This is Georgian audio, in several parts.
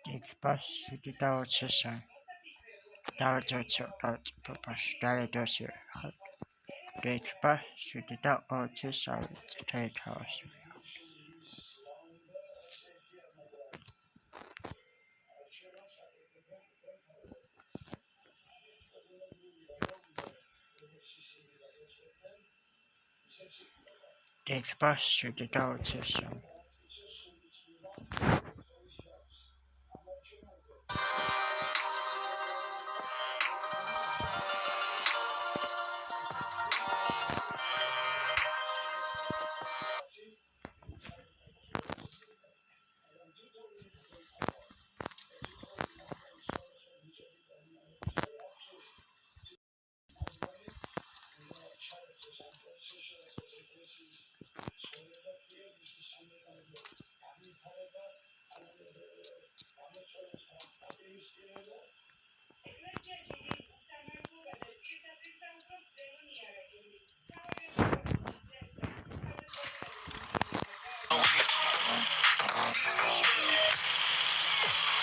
Exposed dosation. Dosation.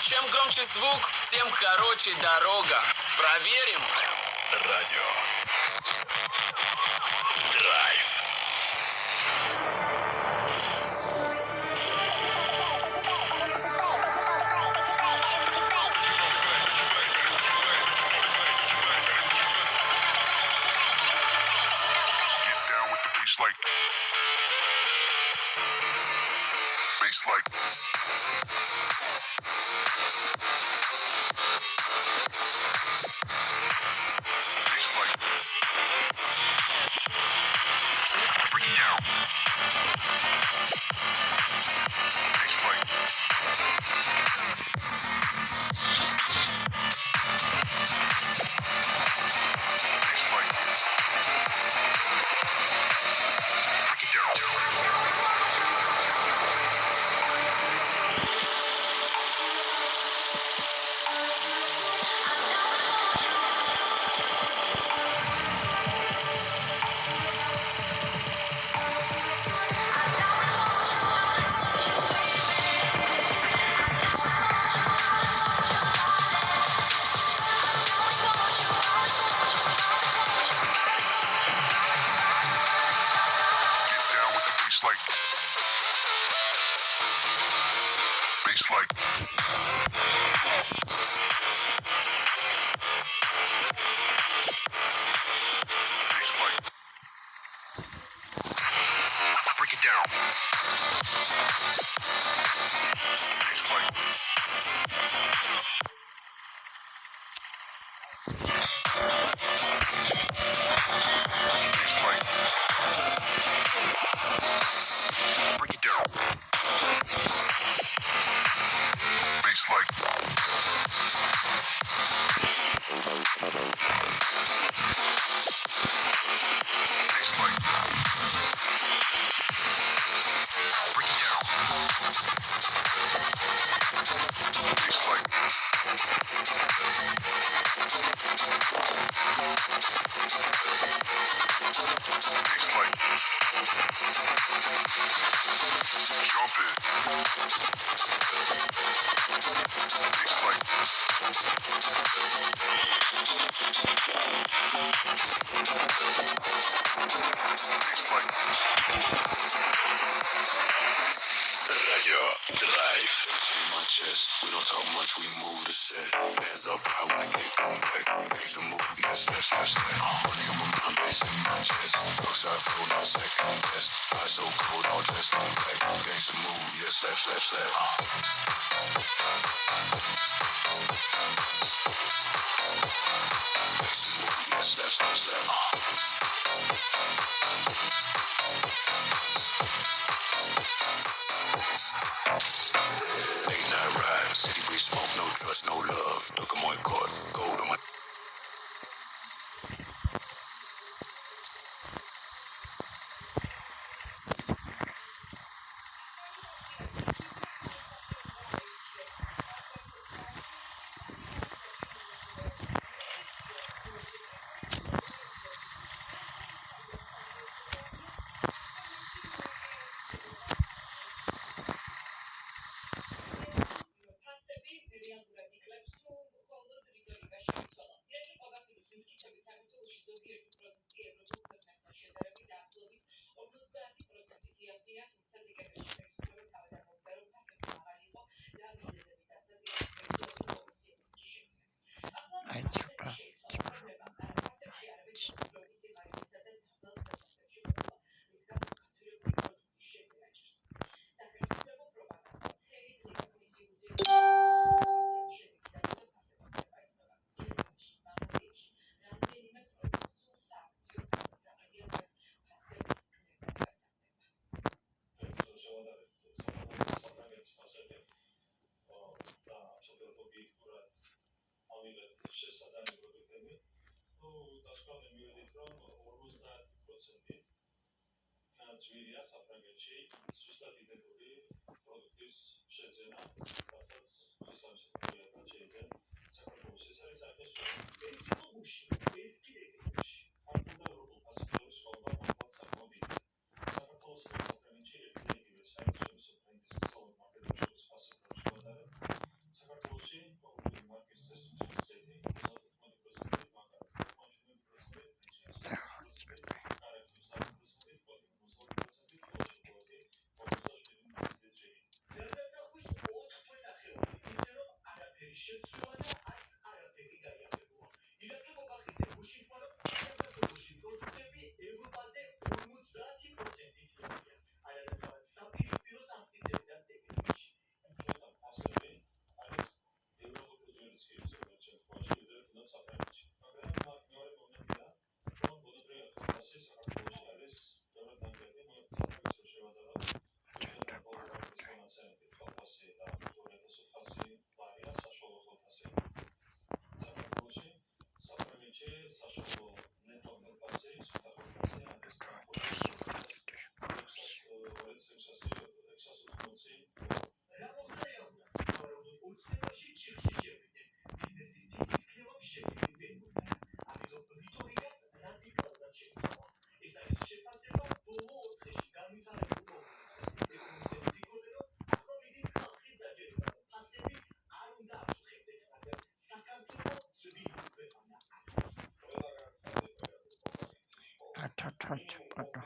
Чем громче звук, тем короче дорога. Проверим. Радио. Драйв. We don't talk much, we move the set. Hands up high when I get come back. Makes the move, we got slash. Money on my mind, bass in my chest. Dark side flow, not second best. Eyes so cold, all dressed in black. Gangsta move, yeah, slap. Gangsta move, yeah, slap. Late night ride, city breeze, smoke, no trust, no love. Took a more court, gold on my. შესაძლებელი პროდუქტები, დასკვნამდე მივედით, რომ 50% ძვირია საფრანგეთში ზუსტად იდენტური პროდუქტის შეძენა, რასაც შესაძლებლად შეიძლება საქართველოში. ეს არის საერთო ეს იყო გუში, ეს კიდე გუში. ქართულ და ევროპულ პასუხებს ხვალ საკმაოდ დიდია. საქართველოს და საფრანგეთში ერთადერთი საერთაშორისო ბრენდის სალონ მარკეტინგის პასუხებს შევადარებ. საქართველოში ყოველი მარკის წესრიგები 90% მაგარი, 90% შეცვლა და არც არაფერი გაიარებულა. ირაკლი მობახიძე გუშინ თქვა, რომ საქართველოში პროდუქტები ევროპაზე 50% იქნებიან. არადაწყალად საპირისპირო სამტკიცებიდან ტექნიკაში. ჩვენთან ფასები არის ევროპული ძვირისკი ზოგიერთ შემთხვევაში ვიდრე თუნდაც საფრანგეთში. მაგრამ მეორე მომენტია, რომ ბუნებრივია ფასი საქართველოში არის ბევრად დამკვეთი, მოიცა საფრანგეთში შევადაროთ. ჩვენთან ყოველ მარკის მონაცემები ხალხასი და 2500 ლარია საშუალო ხალხასი. საქართველოში საფრანგეთში საშუალო ნეტო ხალხასი, სუფთა ხალხასი არის 2680. რა მოხდა რეალურად? ვარაუდობ ოცნებაში ჩიხში შევიდნენ. ბიზნესის თითის ქნელობ შევიდნენ ბენგურთან. ამიტომ ვიტორიას რადიკალურად შეიცვალა. ეს არის შეფასება ბოლო 4 დღეში განვითარებულ მოვლენებზე. ეკონომისტები ფიქრობენ, რომ ახლა მიდის ხალხის დაჯერება, რომ ფასები არ უნდა აწუხებდეთ, მაგრამ საქართველო ძვირი ქვეყანა არის. ათათათათათა